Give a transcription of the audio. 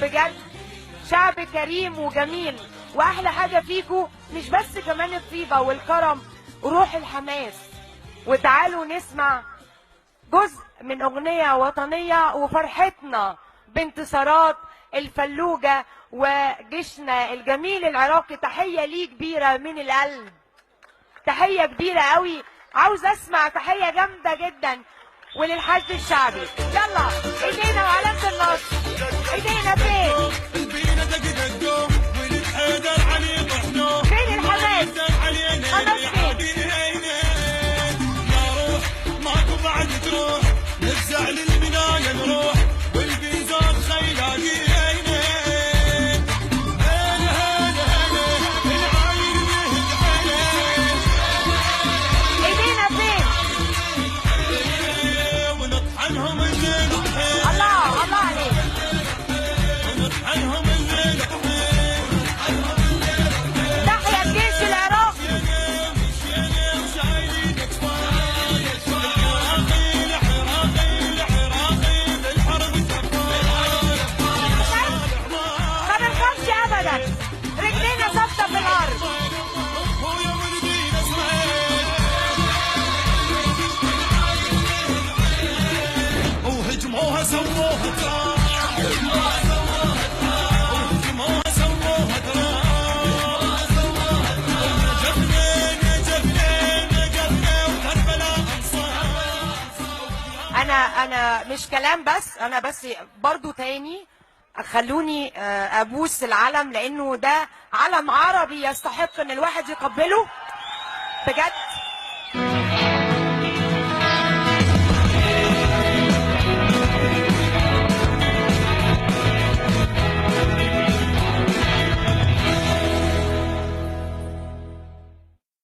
بجد شعب كريم وجميل، واحلى حاجه فيكم مش بس كمان الطيبه والكرم وروح الحماس. وتعالوا نسمع جزء من اغنيه وطنيه وفرحتنا بانتصارات الفلوجه وجيشنا الجميل العراقي. تحيه ليه كبيره من القلب، تحيه كبيره قوي. عاوز اسمع تحيه جامده جدا وللحشد الشعبي. يلا ايدينا وعلامه النصر، ايدينا فين؟ فين الحماس؟ خلاص فين؟ ماكو بعد تروح نفزع للبنايه نروح والبيزات خيلاقي انا مش كلام بس، انا بس برضو تاني خلوني ابوس العلم، لانه ده علم عربي يستحق ان الواحد يقبله بجد.